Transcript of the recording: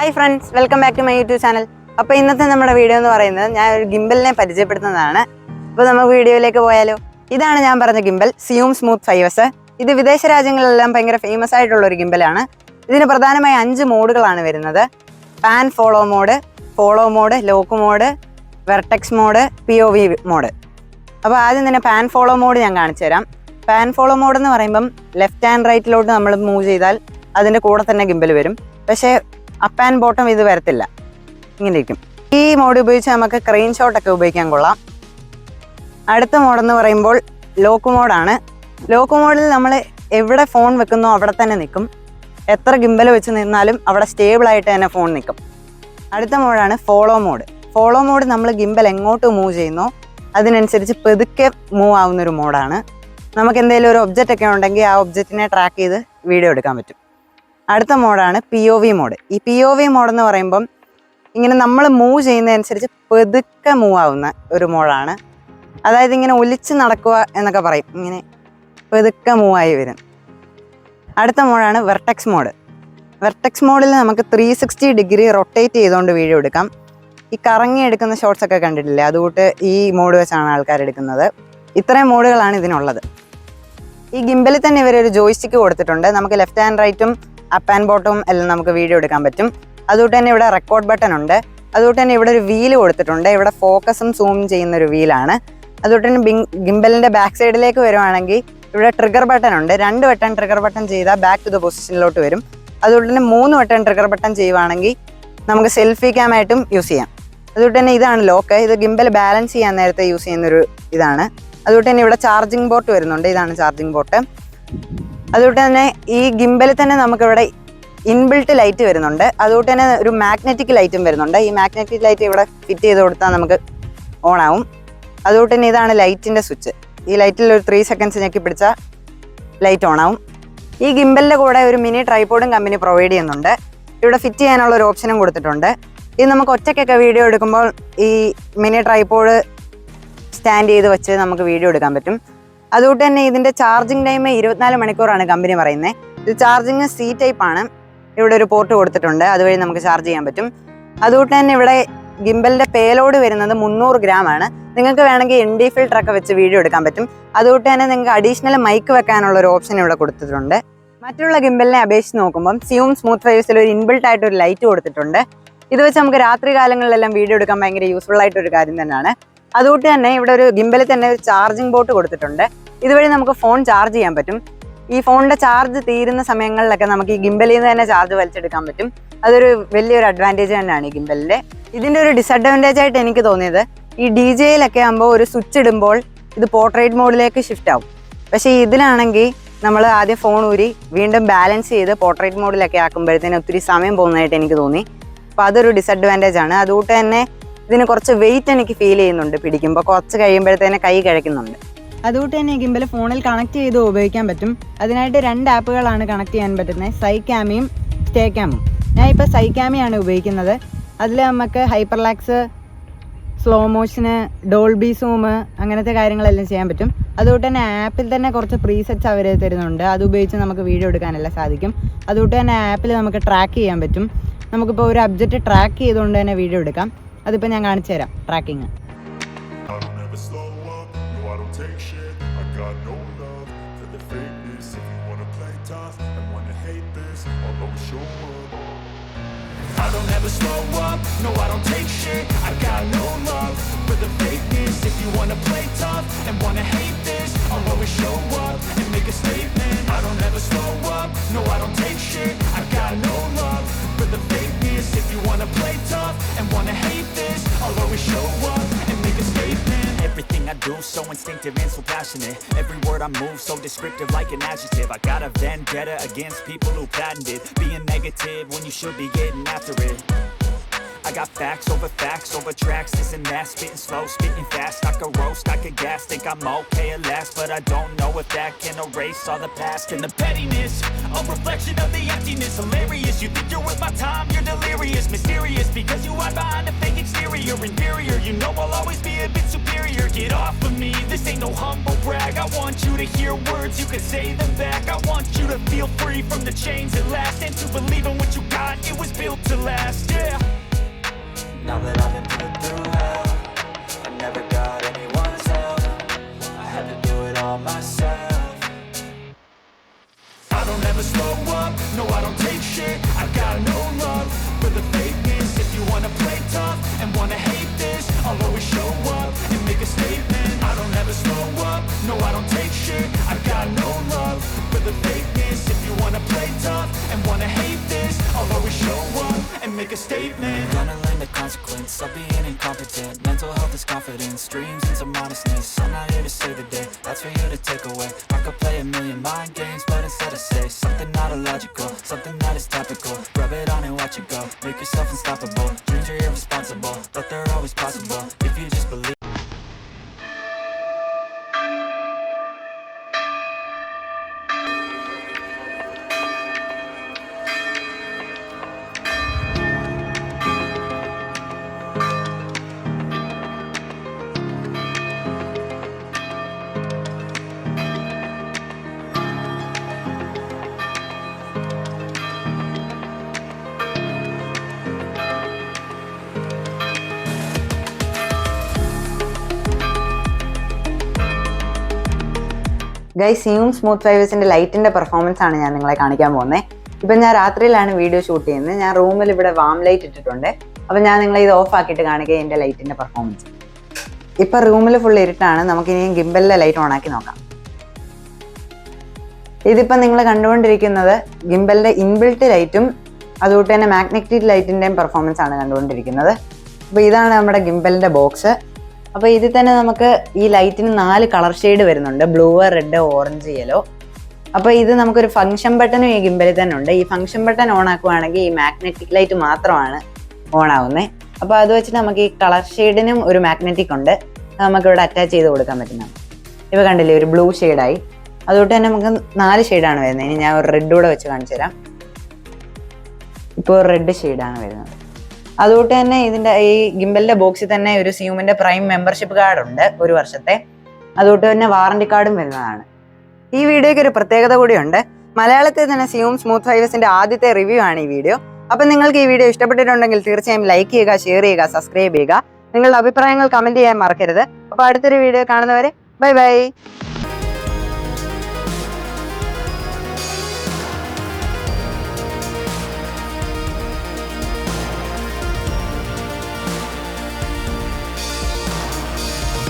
Hi friends, welcome back to my YouTube channel. അപ്പോൾ ഇന്നത്തെ നമ്മുടെ വീഡിയോ എന്ന് പറയുന്നത് ഞാൻ ഒരു ഗിംബലിനെ പരിചയപ്പെടുത്തുന്നതാണ്. അപ്പോൾ നമുക്ക് വീഡിയോയിലേക്ക് പോയാലോ. ഇതാണ് ഞാൻ പറഞ്ഞ ഗിംബൽ, സിയൂം സ്മൂത്ത് 5S. ഇത് വിദേശ രാജ്യങ്ങളിലെല്ലാം ഭയങ്കര ഫേമസ് ആയിട്ടുള്ള ഒരു ഗിംബലാണ്. ഇതിന് പ്രധാനമായി 5 മോഡുകളാണ് വരുന്നത്. Pan follow mode, lock mode, vertex mode, POV mode. അപ്പോൾ ആദ്യം തന്നെ പാൻ ഫോളോ മോഡ് ഞാൻ കാണിച്ചു തരാം. പാൻ ഫോളോ മോഡ് എന്ന് പറയുമ്പം ലെഫ്റ്റ് ആൻഡ് റൈറ്റിലോട്ട് നമ്മൾ മൂവ് ചെയ്താൽ അതിൻ്റെ കൂടെ തന്നെ ഗിംബൽ വരും. പക്ഷേ അപ്പ് ആൻഡ് ബോട്ടം ഇത് വരത്തില്ല, ഇങ്ങനെ ഇരിക്കും. ഈ മോഡ് ഉപയോഗിച്ച് നമുക്ക് ക്രെയിൻ ഷോട്ടൊക്കെ ഉപയോഗിക്കാൻ കൊള്ളാം. അടുത്ത മോഡെന്ന് പറയുമ്പോൾ ലോക്ക് മോഡാണ്. ലോക്ക് മോഡിൽ നമ്മൾ എവിടെ ഫോൺ വെക്കുന്നോ അവിടെ തന്നെ നിൽക്കും. എത്ര ഗിംബൽ വെച്ച് നിന്നാലും അവിടെ സ്റ്റേബിളായിട്ട് തന്നെ ഫോൺ നിൽക്കും. അടുത്ത മോഡാണ് ഫോളോ മോഡ്. ഫോളോ മോഡ് നമ്മൾ ഗിംബൽ എങ്ങോട്ട് മൂവ് ചെയ്യുന്നോ അതിനനുസരിച്ച് പെതുക്കെ മൂവ് ആവുന്നൊരു മോഡാണ്. നമുക്ക് എന്തെങ്കിലും ഒരു ഒബ്ജക്റ്റ് ഒക്കെ ഉണ്ടെങ്കിൽ ആ ഒബ്ജക്റ്റിനെ ട്രാക്ക് ചെയ്ത് വീഡിയോ എടുക്കാൻ പറ്റും. അടുത്ത മോഡാണ് POV മോഡ്. ഈ POV മോഡെന്ന് പറയുമ്പം ഇങ്ങനെ നമ്മൾ മൂവ് ചെയ്യുന്നതനുസരിച്ച് പെതുക്കെ മൂവ് ആവുന്ന ഒരു മോഡാണ്. അതായത് ഇങ്ങനെ ഒലിച്ച് നടക്കുക എന്നൊക്കെ പറയും, ഇങ്ങനെ പെതുക്കെ മൂവായി വരും. അടുത്ത മോഡാണ് വെർട്ടെക്സ് മോഡ്. വെർട്ടെക്സ് മോഡിൽ നമുക്ക് 360 ഡിഗ്രി റൊട്ടേറ്റ് ചെയ്തുകൊണ്ട് വീഡിയോ എടുക്കാം. ഈ കറങ്ങി എടുക്കുന്ന ഷോട്ട്സ് ഒക്കെ കണ്ടിട്ടില്ലേ, അതുകൊണ്ട് ഈ മോഡ് വെച്ചാണ് ആൾക്കാർ എടുക്കുന്നത്. ഇത്രയും മോഡുകളാണ് ഇതിനുള്ളത്. ഈ ഗിംബലിൽ തന്നെ ഇവരൊരു ജോയ്സ്റ്റിക്ക് കൊടുത്തിട്ടുണ്ട്. നമുക്ക് ലെഫ്റ്റ് ആൻഡ് റൈറ്റും അപ്പ് ആൻഡ് ബോട്ടവും എല്ലാം നമുക്ക് വീഡിയോ എടുക്കാൻ പറ്റും. അതുകൊണ്ട് തന്നെ ഇവിടെ റെക്കോർഡ് ബട്ടൺ ഉണ്ട്. അതുകൊണ്ട് തന്നെ ഇവിടെ ഒരു വീല് കൊടുത്തിട്ടുണ്ട്. ഇവിടെ ഫോക്കസും സൂം ചെയ്യുന്ന ഒരു വീലാണ്. അതുകൊണ്ട് തന്നെ ഗിംബലിൻ്റെ ബാക്ക് സൈഡിലേക്ക് വരുവാണെങ്കിൽ ഇവിടെ ട്രിഗർ ബട്ടൺ ഉണ്ട്. 2 വട്ടം ട്രിഗർ ബട്ടൺ ചെയ്താൽ ബാക്ക് ടു ദ പൊസിഷനിലോട്ട് വരും. അതുകൊണ്ട് തന്നെ 3 വട്ടം ട്രിഗർ ബട്ടൺ ചെയ്യുവാണെങ്കിൽ നമുക്ക് സെൽഫി ക്യാമായിട്ടും യൂസ് ചെയ്യാം. അതുകൊണ്ട് തന്നെ ഇതാണ് ലോക്ക്. ഇത് ഗിംബൽ ബാലൻസ് ചെയ്യാൻ നേരത്തെ യൂസ് ചെയ്യുന്നൊരു ഇതാണ്. അതുകൊണ്ട് തന്നെ ഇവിടെ ചാർജിങ് പോർട്ട് വരുന്നുണ്ട്. ഇതാണ് ചാർജിങ് പോർട്ട്. അതുകൊണ്ട് തന്നെ ഈ ഗിംബലിൽ തന്നെ നമുക്കിവിടെ ഇൻബിൽട്ട് ലൈറ്റ് വരുന്നുണ്ട്. അതുകൊണ്ട് തന്നെ ഒരു മാഗ്നറ്റിക് ലൈറ്റും വരുന്നുണ്ട്. ഈ മാഗ്നറ്റിക് ലൈറ്റ് ഇവിടെ ഫിറ്റ് ചെയ്ത് കൊടുത്താൽ നമുക്ക് ഓൺ ആവും. അതുകൊണ്ട് തന്നെ ഇതാണ് ലൈറ്റിൻ്റെ സ്വിച്ച്. ഈ ലൈറ്റിൽ ഒരു 3 സെക്കൻഡ്സ് ഞെക്കി പിടിച്ചാൽ ലൈറ്റ് ഓൺ ആവും. ഈ ഗിംബലിൻ്റെ കൂടെ ഒരു മിനി ട്രൈപോഡും കമ്പനി പ്രൊവൈഡ് ചെയ്യുന്നുണ്ട്. ഇവിടെ ഫിറ്റ് ചെയ്യാനുള്ള ഒരു ഓപ്ഷനും കൊടുത്തിട്ടുണ്ട്. ഇത് നമുക്ക് ഒറ്റയ്ക്കൊക്കെ വീഡിയോ എടുക്കുമ്പോൾ ഈ മിനി ട്രൈപോഡ് സ്റ്റാൻഡ് ചെയ്ത് വെച്ച് നമുക്ക് വീഡിയോ എടുക്കാൻ പറ്റും. അതുകൊണ്ട് തന്നെ ഇതിൻ്റെ ചാർജിങ് ടൈം 24 മണിക്കൂറാണ് കമ്പനി പറയുന്നത്. ഇത് ചാർജിങ് C ടൈപ്പ് ആണ്. ഇവിടെ ഒരു പോർട്ട് കൊടുത്തിട്ടുണ്ട്, അതുവഴി നമുക്ക് ചാർജ് ചെയ്യാൻ പറ്റും. അതുകൊണ്ട് തന്നെ ഇവിടെ ഗിംബലിൻ്റെ പേലോഡ് വരുന്നത് 300 ഗ്രാം ആണ്. നിങ്ങൾക്ക് വേണമെങ്കിൽ ND ഫിൽറ്ററൊക്കെ വെച്ച് വീഡിയോ എടുക്കാൻ പറ്റും. അതുകൊണ്ട് തന്നെ നിങ്ങൾക്ക് അഡീഷണൽ മൈക്ക് വെക്കാനുള്ള ഒരു ഓപ്ഷൻ ഇവിടെ കൊടുത്തിട്ടുണ്ട്. മറ്റുള്ള ഗിംബലിനെ അപേക്ഷിച്ച് നോക്കുമ്പം സിയൂം സ്മൂത്ത് 5S ഒരു ഇൻബിൽട്ട് ആയിട്ട് ഒരു ലൈറ്റ് കൊടുത്തിട്ടുണ്ട്. ഇത് വെച്ച് നമുക്ക് രാത്രി കാലങ്ങളിലെല്ലാം വീഡിയോ എടുക്കാൻ ഭയങ്കര യൂസ്ഫുൾ ആയിട്ടൊരു കാര്യം തന്നെയാണ്. അതുകൊണ്ട് തന്നെ ഇവിടെ ഒരു ഗിംബലിൽ തന്നെ ഒരു ചാർജിങ് പോർട്ട് കൊടുത്തിട്ടുണ്ട്. ഇതുവഴി നമുക്ക് ഫോൺ ചാർജ് ചെയ്യാൻ പറ്റും. ഈ ഫോണിൻ്റെ ചാർജ് തീരുന്ന സമയങ്ങളിലൊക്കെ നമുക്ക് ഈ ഗിംബലിൽ നിന്ന് തന്നെ ചാർജ് വലിച്ചെടുക്കാൻ പറ്റും. അതൊരു വലിയൊരു അഡ്വാൻറ്റേജ് തന്നെയാണ് ഈ ഗിംബലിൻ്റെ. ഇതിൻ്റെ ഒരു ഡിസഡ്വാൻറ്റേജ് ആയിട്ട് എനിക്ക് തോന്നിയത്, ഈ DJയിലൊക്കെ ആകുമ്പോൾ ഒരു സ്വിച്ച് ഇടുമ്പോൾ ഇത് പോർട്രേറ്റ് മോഡിലേക്ക് ഷിഫ്റ്റ് ആവും. പക്ഷേ ഇതിലാണെങ്കിൽ നമ്മൾ ആദ്യം ഫോൺ ഊരി വീണ്ടും ബാലൻസ് ചെയ്ത് പോർട്രേറ്റ് മോഡിലൊക്കെ ആക്കുമ്പോഴത്തേന് ഒത്തിരി സമയം പോകുന്നതായിട്ട് എനിക്ക് തോന്നി. അപ്പോൾ അതൊരു ഡിസഡ്വാൻറ്റേജ് ആണ്. അതുകൊണ്ട് തന്നെ ഇതിന് കുറച്ച് വെയിറ്റ് എനിക്ക് ഫീൽ ചെയ്യുന്നുണ്ട്. പിടിക്കുമ്പോൾ കുറച്ച് കഴിയുമ്പോഴത്തേനെ കൈ കഴിക്കുന്നുണ്ട്. അതുകൊണ്ട് തന്നെ ഈ ഗിംബൽ ഫോണിൽ കണക്ട് ചെയ്ത് ഉപയോഗിക്കാൻ പറ്റും. അതിനായിട്ട് 2 ആപ്പുകളാണ് കണക്ട് ചെയ്യാൻ പറ്റുന്നത്, സൈക്യാമിയും സ്റ്റേക്യാമും. ഞാൻ ഇപ്പോൾ സൈക്യാമിയാണ് ഉപയോഗിക്കുന്നത്. അതിൽ നമുക്ക് ഹൈപ്പർലാക്സ്, സ്ലോ മോഷന്, ഡോൾബി സൂം അങ്ങനത്തെ കാര്യങ്ങളെല്ലാം ചെയ്യാൻ പറ്റും. അതുകൊണ്ട് തന്നെ ആപ്പിൽ തന്നെ കുറച്ച് പ്രീസെറ്റ്സ് അവർ തരുന്നുണ്ട്. അത് ഉപയോഗിച്ച് നമുക്ക് വീഡിയോ എടുക്കാനെല്ലാം സാധിക്കും. അതുകൊണ്ട് തന്നെ ആപ്പിൽ നമുക്ക് ട്രാക്ക് ചെയ്യാൻ പറ്റും. നമുക്കിപ്പോൾ ഒരു ഒബ്ജക്റ്റ് ട്രാക്ക് ചെയ്തുകൊണ്ട് തന്നെ വീഡിയോ എടുക്കാം. അതിപ്പോൾ ഞാൻ കാണിച്ചു തരാം tracking. I don't ever slow up, no I don't take shit. I got no love for the fakeness. If you wanna play tough and wanna hate this, I'll always show up and make a statement. I don't ever slow up, no I don't take shit. I got no love for the fakeness. If you wanna play tough and wanna hate this, I'll always show up and make a statement. Everything I do so instinctive and so passionate. Every word I move so descriptive like an adjective. I got a vendetta against people who patented being negative when you should be getting after it. I got facts over tracks, this and that, spitting slow, spitting fast. I could roast, I could gas, think I'm okay at last, but I don't know if that can erase all the past. And the pettiness, a reflection of the emptiness. Hilarious, you think you're worth my time, you're delirious. Mysterious, because you hide behind a fake exterior. Inferior, you know I'll always be a bit superior. Get off of me, this This ain't no humble brag. I want you to hear words, you can say them back. I want you to feel free from the chains at last, and to believe in what you got, it was built to last, yeah. Now that I've been put through hell, I never got anyone's help. I had to do it all myself. I don't ever slow up, no I don't take shit. I got no love for the fakeness. If you wanna play tough and wanna hate this, I'll always show up and make a statement. I don't ever slow up, no I don't take shit. I got no love for the fakeness. If you wanna play tough and wanna hate this, I'll always show up and make a statement. Gonna learn the consequence of being incompetent. Mental health is confidence, dreams and some honestness. I'm not here to save the day, that's for you to take away. I could play a million mind games, but instead I say something not illogical, something that is topical. Rub it on and watch it go, make yourself unstoppable. Dreams are irresponsible, but they're always possible if you just believe. Guys, സിയൂം smooth ഫൈവേഴ്സിന്റെ ലൈറ്റിന്റെ performance ആണ് ഞാൻ നിങ്ങളെ കാണിക്കാൻ പോകുന്നത്. ഇപ്പം ഞാൻ രാത്രിയിലാണ് വീഡിയോ ഷൂട്ട് ചെയ്യുന്നത്. ഞാൻ റൂമിൽ ഇവിടെ വാം ലൈറ്റ് ഇട്ടിട്ടുണ്ട്. അപ്പം ഞാൻ നിങ്ങളെ ഇത് ഓഫ് ആക്കിയിട്ട് കാണിക്കുക എൻ്റെ ലൈറ്റിന്റെ പെർഫോമൻസ്. ഇപ്പം റൂമിൽ ഫുൾ ഇരുട്ടാണ്. നമുക്കിനി ഗിംബലിലെ ലൈറ്റ് ഓൺ ആക്കി നോക്കാം. ഇതിപ്പം നിങ്ങൾ കണ്ടുകൊണ്ടിരിക്കുന്നത് ഗിംബലിന്റെ ഇൻബിൽറ്റ് ലൈറ്റും അതുകൊണ്ട് തന്നെ മാഗ്നറ്റിക് ലൈറ്റിന്റെയും പെർഫോമൻസ് ആണ് കണ്ടുകൊണ്ടിരിക്കുന്നത്. അപ്പോൾ ഇതാണ് നമ്മുടെ ഗിംബലിന്റെ ബോക്സ്. അപ്പോൾ ഇതിൽ തന്നെ നമുക്ക് ഈ ലൈറ്റിന് 4 കളർ ഷെയ്ഡ് വരുന്നുണ്ട്: ബ്ലൂ, റെഡ്, ഓറഞ്ച്, യെല്ലോ. അപ്പോൾ ഇത് നമുക്കൊരു ഫംഗ്ഷൻ ബട്ടണും ഈ ഗിംബലിൽ തന്നെ ഉണ്ട്. ഈ ഫംഗ്ഷൻ ബട്ടൺ ഓൺ ആക്കുവാണെങ്കിൽ ഈ മാഗ്നറ്റിക് ലൈറ്റ് മാത്രമാണ് ഓൺ ആവുന്നത്. അപ്പോൾ അത് വെച്ചിട്ട് നമുക്ക് ഈ കളർ ഷെയ്ഡിനും ഒരു മാഗ്നറ്റിക് ഉണ്ട്, നമുക്കിവിടെ അറ്റാച്ച് ചെയ്ത് കൊടുക്കാൻ പറ്റുന്നതാണ്. ഇപ്പോൾ കണ്ടില്ലേ, ഒരു ബ്ലൂ ഷെയ്ഡായി. അതുകൊണ്ട് തന്നെ നമുക്ക് 4 ഷെയ്ഡാണ് വരുന്നത്. ഇനി ഞാൻ ഒരു റെഡ് കൂടെ വെച്ച് കാണിച്ചു തരാം. ഇപ്പോൾ ഒരു റെഡ് ഷെയ്ഡാണ് വരുന്നത്. അതുകൊണ്ട് തന്നെ ഇതിൻ്റെ ഈ ഗിംബലിൻ്റെ ബോക്സിൽ തന്നെ ഒരു സിയൂമിൻ്റെ പ്രൈം മെമ്പർഷിപ്പ് കാർഡ് ഉണ്ട് 1 വർഷത്തെ. അതുകൊണ്ട് തന്നെ വാറണ്ടി കാർഡും വരുന്നതാണ്. ഈ വീഡിയോയ്ക്ക് ഒരു പ്രത്യേകത കൂടിയുണ്ട്. മലയാളത്തിൽ തന്നെ സിയൂം സ്മൂത്ത് ഫൈവേഴ്സിൻ്റെ ആദ്യത്തെ റിവ്യൂ ആണ് ഈ വീഡിയോ. അപ്പം നിങ്ങൾക്ക് ഈ വീഡിയോ ഇഷ്ടപ്പെട്ടിട്ടുണ്ടെങ്കിൽ തീർച്ചയായും ലൈക്ക് ചെയ്യുക, ഷെയർ ചെയ്യുക, സബ്സ്ക്രൈബ് ചെയ്യുക. നിങ്ങളുടെ അഭിപ്രായങ്ങൾ കമൻറ്റ് ചെയ്യാൻ മറക്കരുത്. അപ്പോൾ അടുത്തൊരു വീഡിയോ കാണുന്നവരെ ബൈ ബൈ.